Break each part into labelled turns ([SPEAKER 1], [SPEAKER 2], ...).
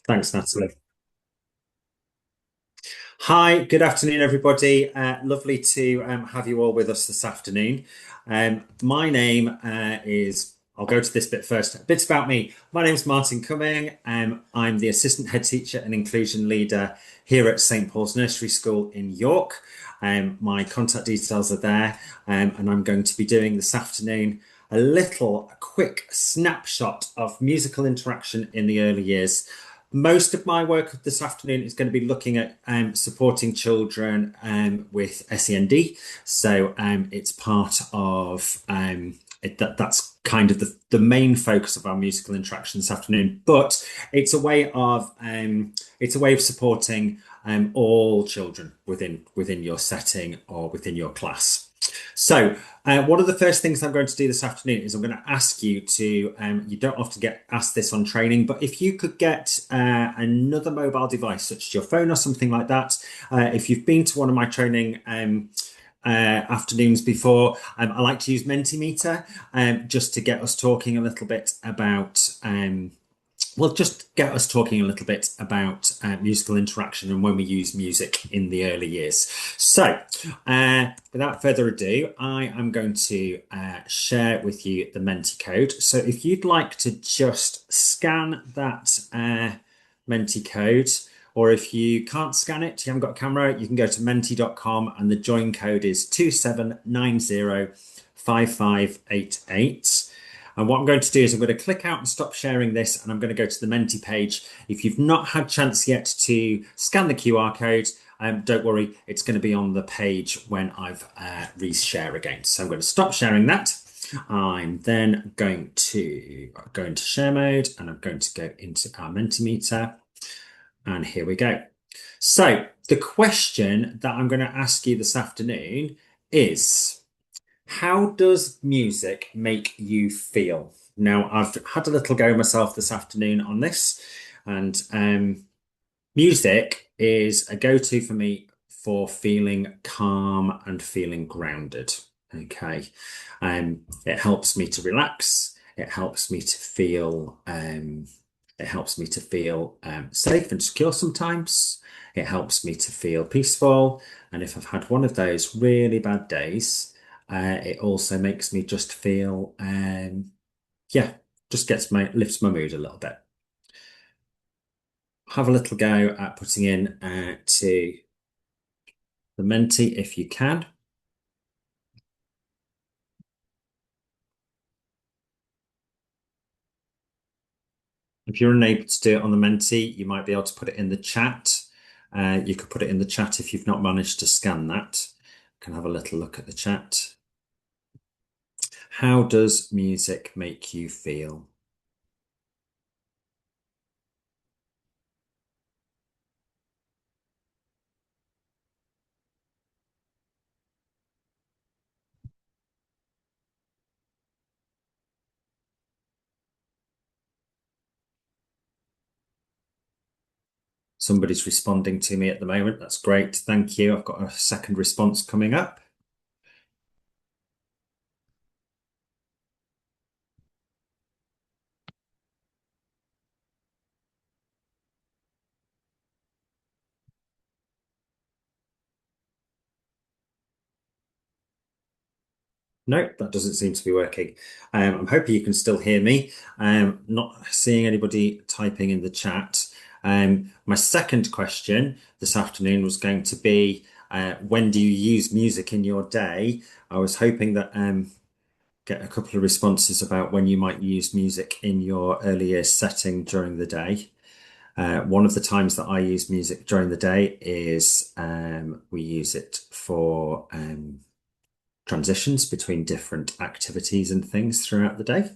[SPEAKER 1] Thanks, Natalie. Hi, good afternoon, everybody. Lovely to have you all with us this afternoon. My name I'll go to this bit first. A bit about me. My name's Martin Cumming. I'm the assistant head teacher and inclusion leader here at St. Paul's Nursery School in York. My contact details are there, and I'm going to be doing this afternoon a quick snapshot of musical interaction in the early years. Most of my work this afternoon is going to be looking at supporting children with SEND. It's part of that's kind of the main focus of our musical interaction this afternoon. But it's a way of supporting all children within your setting or within your class. One of the first things I'm going to do this afternoon is I'm going to ask you to, you don't often get asked this on training, but if you could get another mobile device, such as your phone or something like that, if you've been to one of my training afternoons before, I like to use Mentimeter just to get us talking a little bit about just get us talking a little bit about musical interaction and when we use music in the early years. Without further ado, I am going to share with you the Menti code. So, if you'd like to just scan that Menti code, or if you can't scan it, you haven't got a camera, you can go to menti.com and the join code is 27905588. And what I'm going to do is I'm going to click out and stop sharing this, and I'm going to go to the Menti page. If you've not had chance yet to scan the QR code, don't worry, it's going to be on the page when I've reshare again. So I'm going to stop sharing that. I'm then going to go into share mode, and I'm going to go into our Mentimeter. And here we go. So the question that I'm going to ask you this afternoon is, how does music make you feel? Now, I've had a little go myself this afternoon on this, and music is a go-to for me for feeling calm and feeling grounded. Okay. It helps me to relax. It helps me to feel safe and secure sometimes. It helps me to feel peaceful. And if I've had one of those really bad days, it also makes me just feel, yeah, just lifts my mood a little bit. Have a little go at putting in to the Menti if you can. If you're unable to do it on the Menti, you might be able to put it in the chat. You could put it in the chat if you've not managed to scan that. Can have a little look at the chat. How does music make you feel? Somebody's responding to me at the moment. That's great. Thank you. I've got a second response coming up. No, that doesn't seem to be working. I'm hoping you can still hear me. Not seeing anybody typing in the chat. My second question this afternoon was going to be, when do you use music in your day? I was hoping that get a couple of responses about when you might use music in your early years setting during the day. One of the times that I use music during the day is we use it for transitions between different activities and things throughout the day.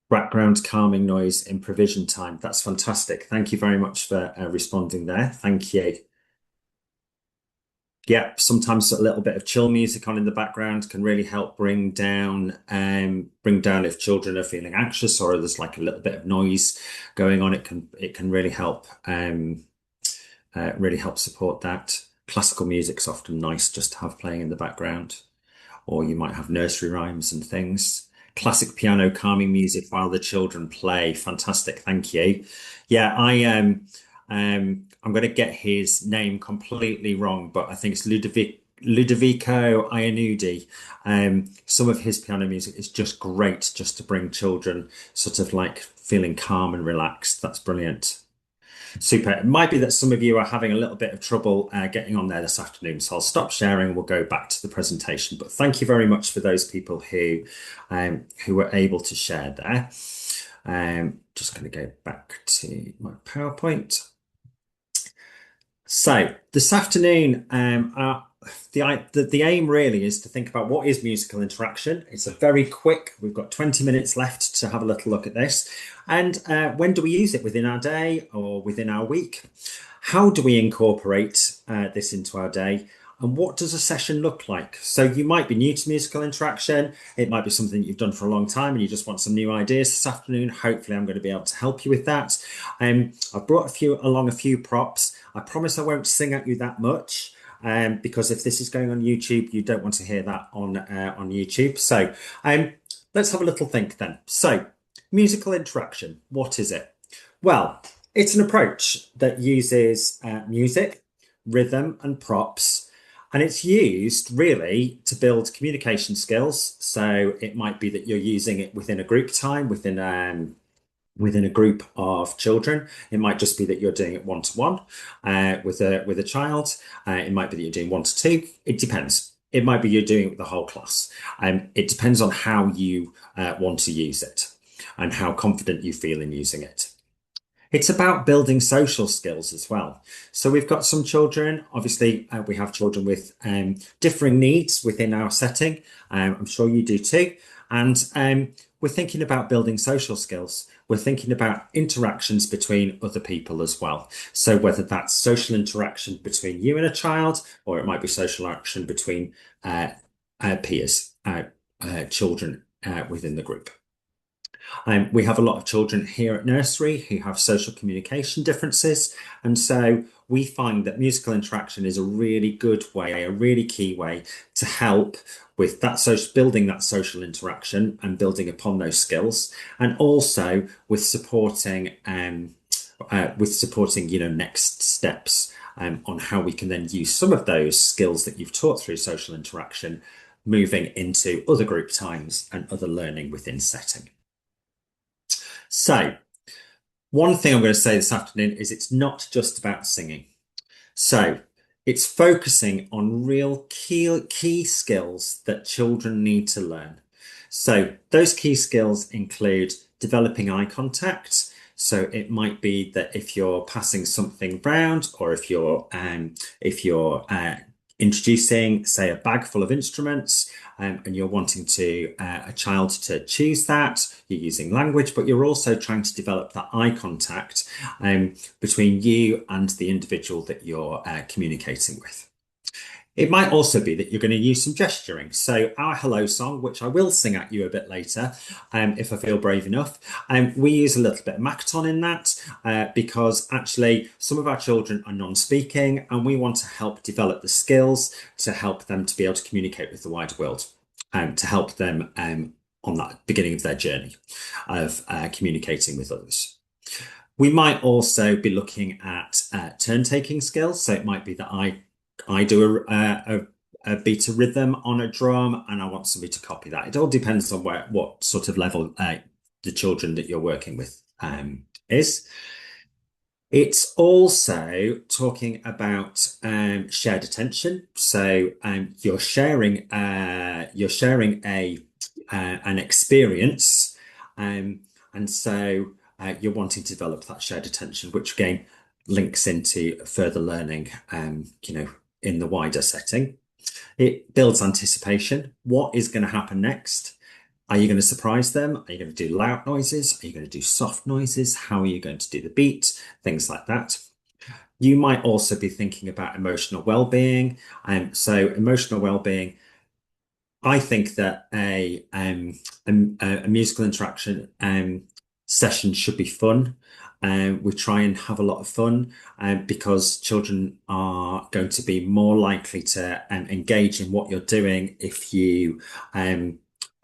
[SPEAKER 1] Background calming noise in provision time. That's fantastic. Thank you very much for responding there. Thank you. Yeah, sometimes a little bit of chill music on in the background can really help bring down if children are feeling anxious or there's like a little bit of noise going on. It can really help support that. Classical music's often nice just to have playing in the background, or you might have nursery rhymes and things. Classic piano calming music while the children play. Fantastic, thank you. Yeah, I'm going to get his name completely wrong, but I think it's Ludovico Iannudi. Some of his piano music is just great, just to bring children sort of like feeling calm and relaxed. That's brilliant. Super. It might be that some of you are having a little bit of trouble getting on there this afternoon, so I'll stop sharing and we'll go back to the presentation. But thank you very much for those people who were able to share there. Just going to go back to my PowerPoint. So this afternoon, the aim really is to think about what is musical interaction. It's a very quick, we've got 20 minutes left to have a little look at this. And when do we use it within our day or within our week? How do we incorporate this into our day? And what does a session look like? So you might be new to musical interaction. It might be something you've done for a long time and you just want some new ideas this afternoon. Hopefully I'm going to be able to help you with that. I've brought a few props. I promise I won't sing at you that much. Because if this is going on YouTube, you don't want to hear that on YouTube. So let's have a little think then. So musical interaction, what is it? Well, it's an approach that uses music, rhythm, and props. And it's used really to build communication skills. So it might be that you're using it within a group time, within a group of children. It might just be that you're doing it one to one with a child. It might be that you're doing one to two. It depends. It might be you're doing it with the whole class. It depends on how you want to use it and how confident you feel in using it. It's about building social skills as well. So we've got some children, obviously, we have children with differing needs within our setting. I'm sure you do too. And we're thinking about building social skills. We're thinking about interactions between other people as well. So whether that's social interaction between you and a child, or it might be social action between peers, children within the group. We have a lot of children here at Nursery who have social communication differences. And so we find that musical interaction is a really good way, a really key way to help with that building that social interaction and building upon those skills. And also with supporting, next steps on how we can then use some of those skills that you've taught through social interaction, moving into other group times and other learning within setting. So, one thing I'm going to say this afternoon is it's not just about singing. So, it's focusing on real key skills that children need to learn. So, those key skills include developing eye contact. So, it might be that if you're passing something round, or if you're introducing, say, a bag full of instruments, and you're wanting a child to choose that, you're using language, but you're also trying to develop that eye contact between you and the individual that you're communicating with. It might also be that you're going to use some gesturing. So our hello song, which I will sing at you a bit later, if I feel brave enough, we use a little bit of Makaton in that because actually some of our children are non-speaking and we want to help develop the skills to help them to be able to communicate with the wider world, to help them on that beginning of their journey of communicating with others. We might also be looking at turn-taking skills. So it might be that I do a beat of rhythm on a drum and I want somebody to copy that. It all depends on what sort of level the children that you're working with is. It's also talking about shared attention. So you're sharing an experience, and so you're wanting to develop that shared attention, which again links into further learning, in the wider setting. It builds anticipation. What is going to happen next? Are you going to surprise them? Are you going to do loud noises? Are you going to do soft noises? How are you going to do the beat? Things like that. You might also be thinking about emotional well-being. So emotional well-being, I think that a musical interaction session should be fun. We try and have a lot of fun because children are going to be more likely to engage in what you're doing if you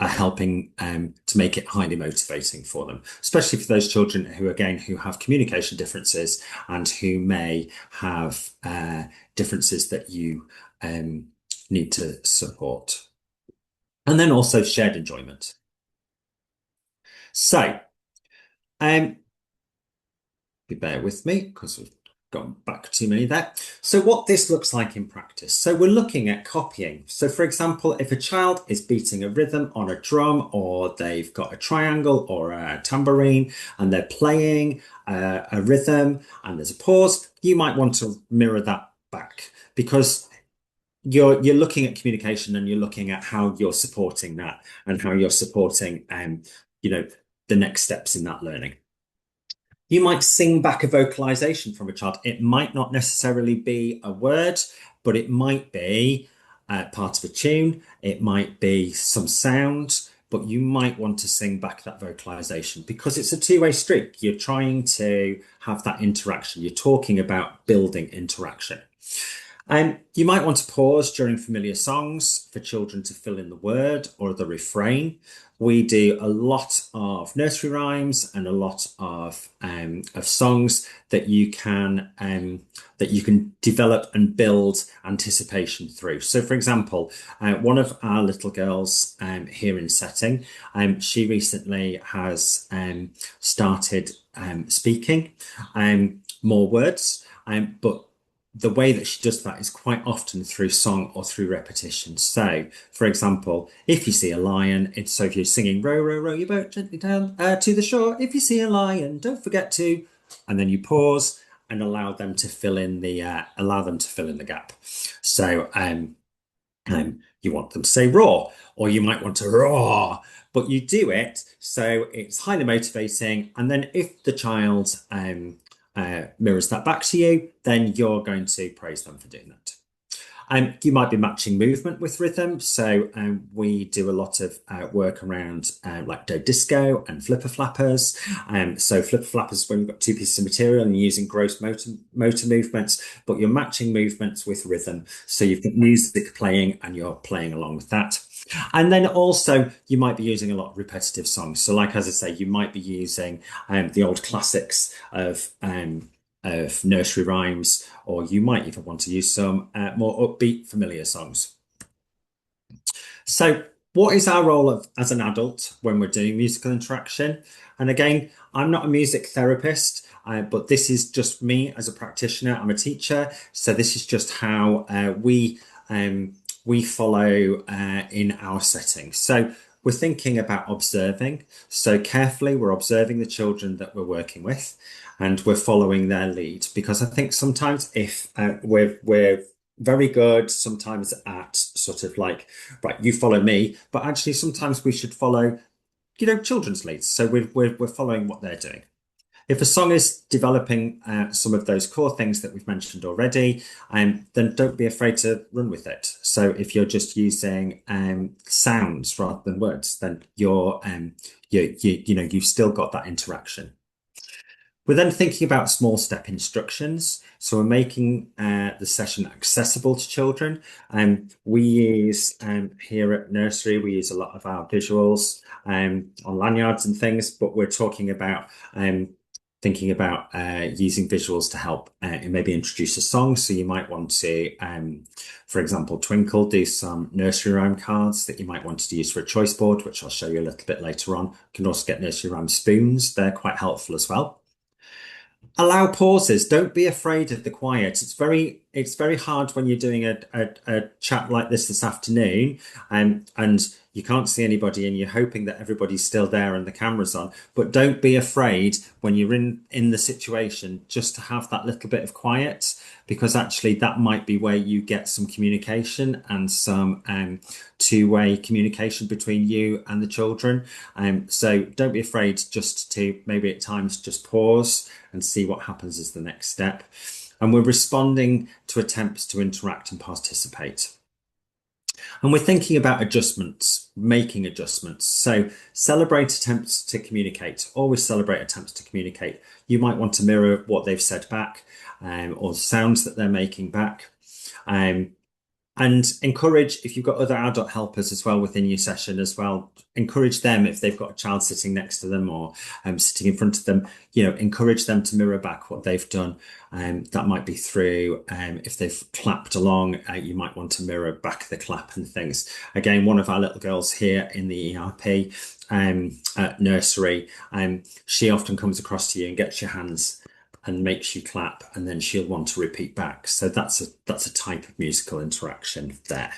[SPEAKER 1] are helping to make it highly motivating for them, especially for those children who, again, who have communication differences and who may have differences that you um, need to support. And then also shared enjoyment. So, um, bear with me because we've gone back too many there. So what this looks like in practice. So we're looking at copying. So for example, if a child is beating a rhythm on a drum, or they've got a triangle or a tambourine and they're playing a rhythm and there's a pause, you might want to mirror that back because you're looking at communication and you're looking at how you're supporting that and how you're supporting you know the next steps in that learning. You might sing back a vocalization from a child. It might not necessarily be a word, but it might be part of a tune. It might be some sound, but you might want to sing back that vocalization because it's a two-way street. You're trying to have that interaction. You're talking about building interaction. You might want to pause during familiar songs for children to fill in the word or the refrain. We do a lot of nursery rhymes and a lot of songs that you can develop and build anticipation through. So, for example, one of our little girls here in setting, she recently has started speaking more words, but the way that she does that is quite often through song or through repetition. So, for example, if you see a lion, so if you're singing "Row, row, row your boat gently down to the shore," if you see a lion, don't forget to, and then you pause and allow them to fill in the gap. So, you want them to say "roar," or you might want to "roar," but you do it so it's highly motivating. And then if the child mirrors that back to you, then you're going to praise them for doing that. You might be matching movement with rhythm. So we do a lot of work around like do disco and flipper flappers. So flipper flappers when you've got two pieces of material and you're using gross motor movements, but you're matching movements with rhythm. So you've got music playing and you're playing along with that. And then also you might be using a lot of repetitive songs. So like, as I say, you might be using the old classics of nursery rhymes, or you might even want to use some more upbeat, familiar songs. So, what is our role as an adult when we're doing musical interaction? And again, I'm not a music therapist, but this is just me as a practitioner. I'm a teacher, so this is just how we follow in our setting. So we're thinking about observing. So carefully, we're observing the children that we're working with, and we're following their lead. Because I think sometimes if we're very good sometimes at sort of like, right, you follow me, but actually sometimes we should follow, children's leads. So we're following what they're doing. If a song is developing some of those core things that we've mentioned already, then don't be afraid to run with it. So if you're just using sounds rather than words, then you've still got that interaction. We're then thinking about small step instructions. So we're making the session accessible to children. We use here at Nursery, we use a lot of our visuals on lanyards and things, but we're talking about thinking about using visuals to help maybe introduce a song. So you might want to, for example, Twinkle, do some nursery rhyme cards that you might want to use for a choice board, which I'll show you a little bit later on. You can also get nursery rhyme spoons. They're quite helpful as well. Allow pauses. Don't be afraid of the quiet. It's very hard when you're doing a chat like this afternoon, and you can't see anybody and you're hoping that everybody's still there and the camera's on. But don't be afraid when you're in the situation just to have that little bit of quiet, because actually that might be where you get some communication and some two-way communication between you and the children. So don't be afraid just to maybe at times just pause and see what happens as the next step. And we're responding to attempts to interact and participate. And we're thinking about adjustments, making adjustments. So celebrate attempts to communicate. Always celebrate attempts to communicate. You might want to mirror what they've said back, or sounds that they're making back. Um, and encourage, if you've got other adult helpers as well within your session as well, encourage them if they've got a child sitting next to them or sitting in front of them, encourage them to mirror back what they've done. That might be through, if they've clapped along, you might want to mirror back the clap and things. Again, one of our little girls here in the ERP at Nursery, she often comes across to you and gets your hands and makes you clap, and then she'll want to repeat back. So that's a type of musical interaction there.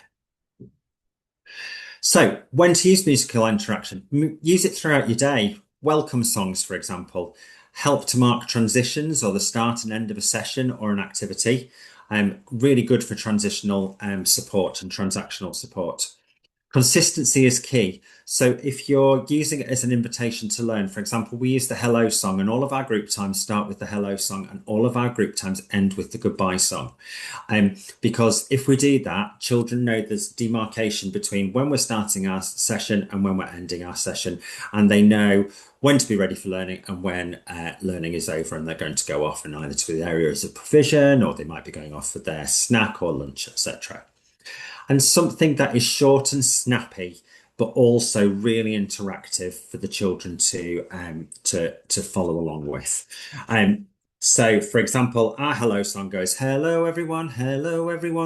[SPEAKER 1] So when to use musical interaction? Use it throughout your day. Welcome songs, for example, help to mark transitions or the start and end of a session or an activity. Really good for transitional support and transactional support. Consistency is key. So if you're using it as an invitation to learn, for example, we use the hello song, and all of our group times start with the hello song, and all of our group times end with the goodbye song. Because if we do that, children know there's demarcation between when we're starting our session and when we're ending our session, and they know when to be ready for learning and when learning is over and they're going to go off and either to the areas of provision, or they might be going off for their snack or lunch, etc. And something that is short and snappy, but also really interactive for the children to follow along with. Um, so, for example, our hello song goes, hello everyone,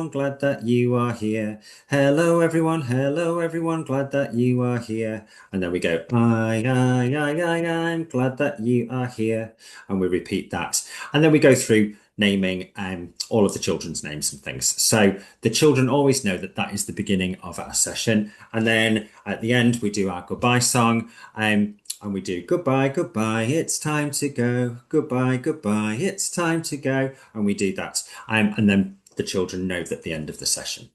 [SPEAKER 1] glad that you are here. Hello everyone, glad that you are here. And then we go, I'm glad that you are here. And we repeat that. And then we go through naming all of the children's names and things. So the children always know that that is the beginning of our session. And then at the end, we do our goodbye song. And we do goodbye, goodbye, it's time to go. Goodbye, goodbye, it's time to go. And we do that. And then the children know that the end of the session.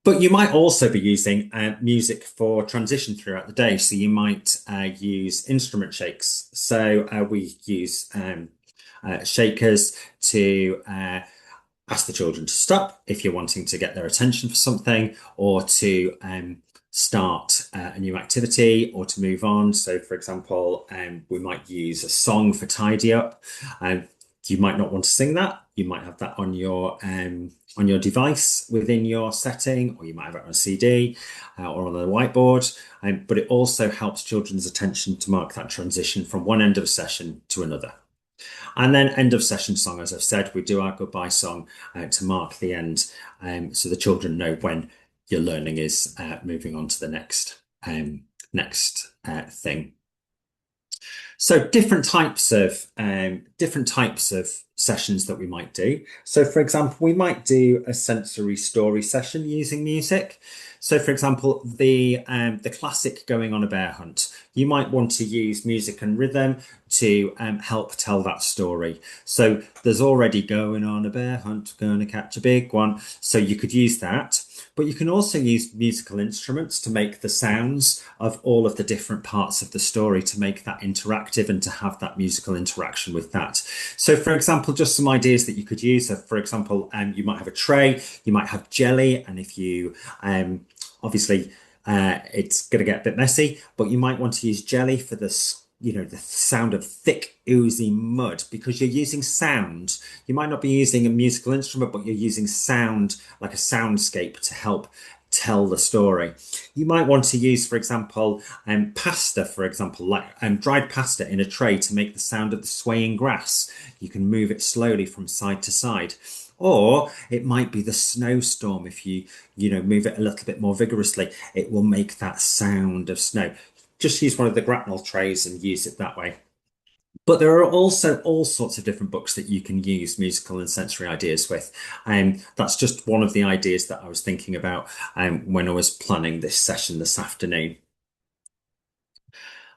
[SPEAKER 1] But you might also be using music for transition throughout the day. So you might use instrument shakes. So we use shakers to ask the children to stop if you're wanting to get their attention for something, or to start a new activity or to move on. So, for example, we might use a song for tidy up. You might not want to sing that. You might have that on your device within your setting, or you might have it on a CD or on a whiteboard. But it also helps children's attention to mark that transition from one end of a session to another. And then end of session song, as I've said, we do our goodbye song to mark the end, so the children know when your learning is moving on to the next thing. So different types of sessions that we might do. So for example, we might do a sensory story session using music. So for example, the classic Going on a Bear Hunt, you might want to use music and rhythm to help tell that story. So there's already going on a bear hunt, going to catch a big one. So you could use that. But you can also use musical instruments to make the sounds of all of the different parts of the story, to make that interactive and to have that musical interaction with that. So for example, just some ideas that you could use. So for example, you might have a tray, you might have jelly, and if you obviously it's going to get a bit messy, but you might want to use jelly for the sound of thick, oozy mud, because you're using sound. You might not be using a musical instrument, but you're using sound, like a soundscape, to help tell the story. You might want to use, for example, pasta, for example, like dried pasta in a tray to make the sound of the swaying grass. You can move it slowly from side to side. Or it might be the snowstorm. If you move it a little bit more vigorously, it will make that sound of snow. Just use one of the grapnel trays and use it that way. But there are also all sorts of different books that you can use musical and sensory ideas with. That's just one of the ideas that I was thinking about when I was planning this session this afternoon.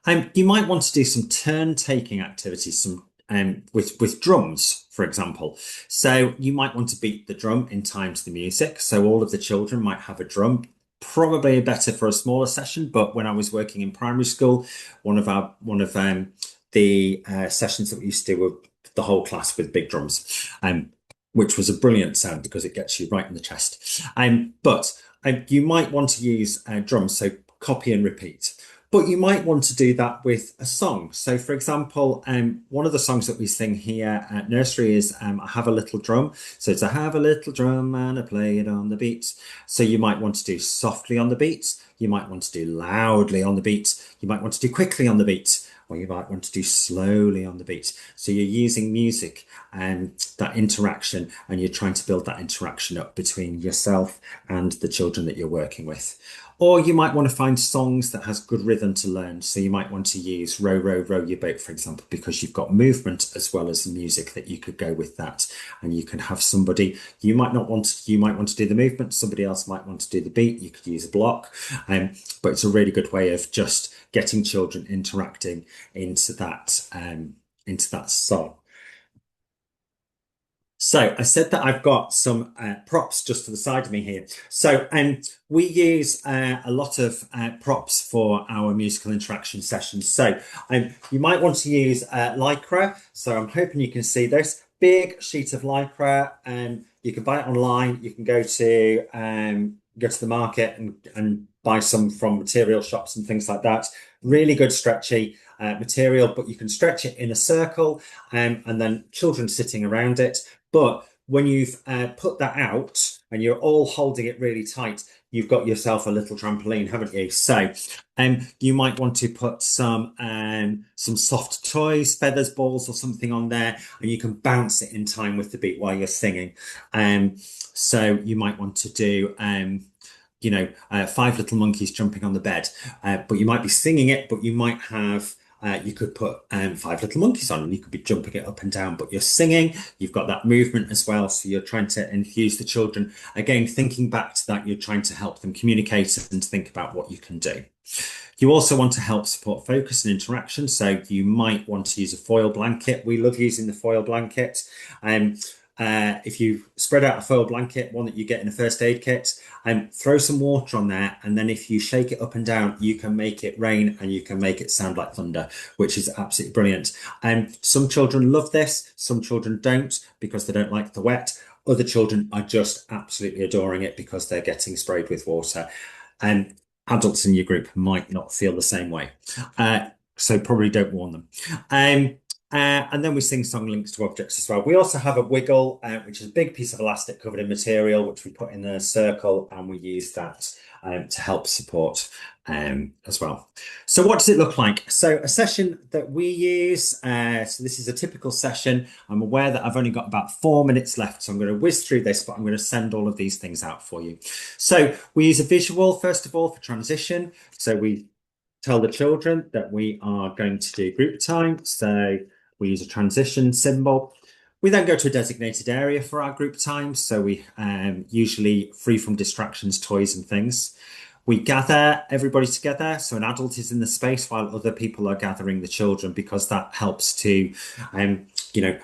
[SPEAKER 1] You might want to do some turn-taking activities, with drums, for example. So you might want to beat the drum in time to the music. So all of the children might have a drum. Probably better for a smaller session, but when I was working in primary school, one of the sessions that we used to do were the whole class with big drums. which was a brilliant sound because it gets you right in the chest. But you might want to use drums, so copy and repeat. But you might want to do that with a song. So, for example, one of the songs that we sing here at Nursery is I Have a Little Drum. So it's I have a little drum and I play it on the beat. So you might want to do softly on the beat. You might want to do loudly on the beat. You might want to do quickly on the beat, or you might want to do slowly on the beat. So you're using music and that interaction, and you're trying to build that interaction up between yourself and the children that you're working with. Or you might want to find songs that has good rhythm to learn. So you might want to use Row, Row, Row Your Boat, for example, because you've got movement as well as the music that you could go with that. And you can have somebody, you might want to do the movement, somebody else might want to do the beat. You could use a block. But it's a really good way of just getting children interacting into that song. So I said that I've got some props just to the side of me here. So we use a lot of props for our musical interaction sessions. So you might want to use Lycra. So I'm hoping you can see this big sheet of Lycra, and you can buy it online. You can go to the market and buy some from material shops and things like that. Really good stretchy material, but you can stretch it in a circle, and then children sitting around it. But when you've put that out and you're all holding it really tight, you've got yourself a little trampoline, haven't you? So you might want to put some soft toys, feathers, balls, or something on there, and you can bounce it in time with the beat while you're singing. So you might want to do five little monkeys jumping on the bed, but you might be singing it, but you might have you could put five little monkeys on and you could be jumping it up and down, but you're singing, you've got that movement as well. So you're trying to infuse the children. Again, thinking back to that, you're trying to help them communicate and think about what you can do. You also want to help support focus and interaction. So you might want to use a foil blanket. We love using the foil blanket. If you spread out a foil blanket, one that you get in a first aid kit, and throw some water on there, and then if you shake it up and down, you can make it rain and you can make it sound like thunder, which is absolutely brilliant. Some children love this, some children don't because they don't like the wet. Other children are just absolutely adoring it because they're getting sprayed with water. And adults in your group might not feel the same way. So probably don't warn them. And then we sing song links to objects as well. We also have a wiggle, which is a big piece of elastic covered in material, which we put in a circle, and we use that to help support as well. So what does it look like? So a session that we use, so this is a typical session. I'm aware that I've only got about 4 minutes left, so I'm going to whiz through this, but I'm going to send all of these things out for you. So we use a visual, first of all, for transition. So we tell the children that we are going to do group time. So we use a transition symbol. We then go to a designated area for our group time. So we usually free from distractions, toys and things. We gather everybody together. So an adult is in the space while other people are gathering the children, because that helps to,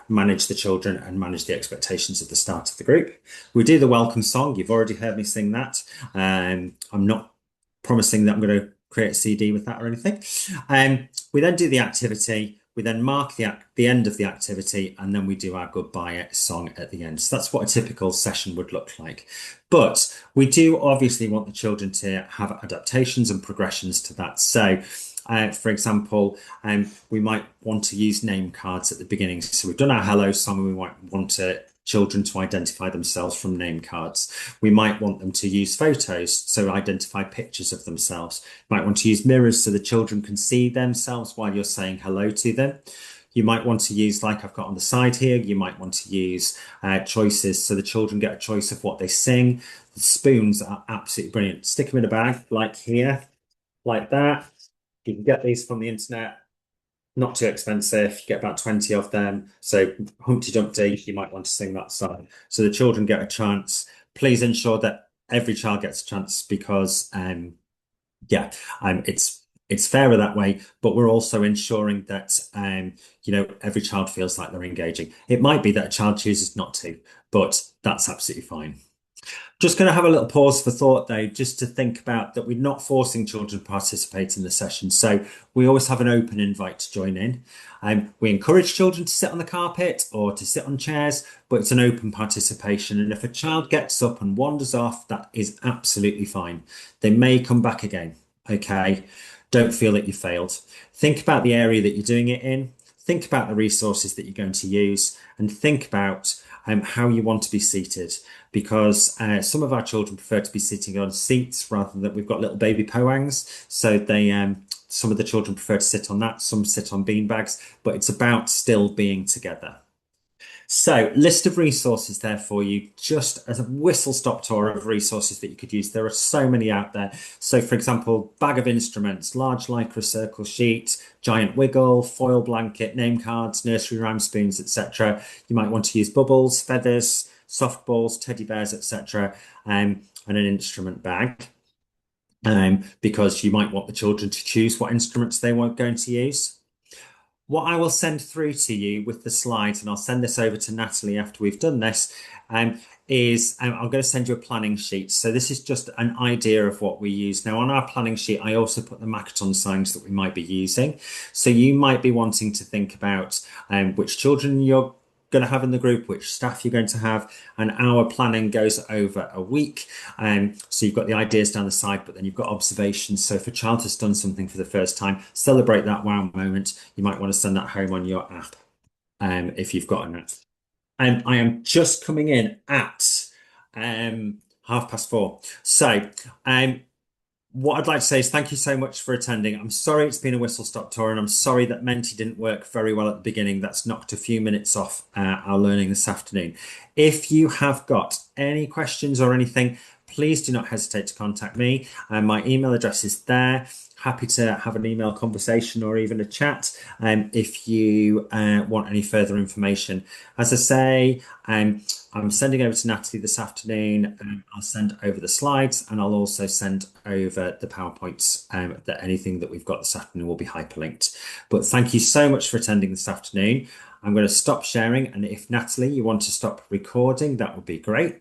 [SPEAKER 1] manage the children and manage the expectations at the start of the group. We do the welcome song. You've already heard me sing that. I'm not promising that I'm going to create a CD with that or anything. We then do the activity. We then mark the end of the activity, and then we do our goodbye song at the end. So that's what a typical session would look like. But we do obviously want the children to have adaptations and progressions to that. So, for example, we might want to use name cards at the beginning. So we've done our hello song, and we might want children to identify themselves from name cards. We might want them to use photos, so identify pictures of themselves. You might want to use mirrors so the children can see themselves while you're saying hello to them. You might want to use, like I've got on the side here, you might want to use choices so the children get a choice of what they sing. The spoons are absolutely brilliant. Stick them in a bag, like here, like that. You can get these from the internet. Not too expensive. You get about 20 of them. So Humpty Dumpty, you might want to sing that song. So the children get a chance. Please ensure that every child gets a chance, because it's fairer that way, but we're also ensuring that every child feels like they're engaging. It might be that a child chooses not to, but that's absolutely fine. Just going to have a little pause for thought, though, just to think about that we're not forcing children to participate in the session. So we always have an open invite to join in. We encourage children to sit on the carpet or to sit on chairs, but it's an open participation. And if a child gets up and wanders off, that is absolutely fine. They may come back again. Okay. Don't feel that you failed. Think about the area that you're doing it in. Think about the resources that you're going to use and think about how you want to be seated because some of our children prefer to be sitting on seats rather than we've got little baby powangs. So they some of the children prefer to sit on that, some sit on beanbags, but it's about still being together. So, list of resources there for you, just as a whistle-stop tour of resources that you could use. There are so many out there. So, for example, bag of instruments, large lycra circle sheet, giant wiggle, foil blanket, name cards, nursery rhyme spoons, etc. You might want to use bubbles, feathers, softballs, teddy bears, etc., and an instrument bag. Because you might want the children to choose what instruments they were going to use. What I will send through to you with the slides, and I'll send this over to Natalie after we've done this, is I'm going to send you a planning sheet. So this is just an idea of what we use. Now on our planning sheet, I also put the Makaton signs that we might be using. So you might be wanting to think about which children you're going to have in the group, which staff you're going to have, and our planning goes over a week. So you've got the ideas down the side, but then you've got observations. So if a child has done something for the first time, celebrate that wow moment. You might want to send that home on your app if you've got an app. And I am just coming in at 4:30. So what I'd like to say is thank you so much for attending. I'm sorry it's been a whistle-stop tour, and I'm sorry that Menti didn't work very well at the beginning. That's knocked a few minutes off our learning this afternoon. If you have got any questions or anything, please do not hesitate to contact me. My email address is there. Happy to have an email conversation or even a chat if you want any further information. As I say, I'm sending over to Natalie this afternoon. I'll send over the slides and I'll also send over the PowerPoints that anything that we've got this afternoon will be hyperlinked. But thank you so much for attending this afternoon. I'm going to stop sharing, and if Natalie, you want to stop recording, that would be great.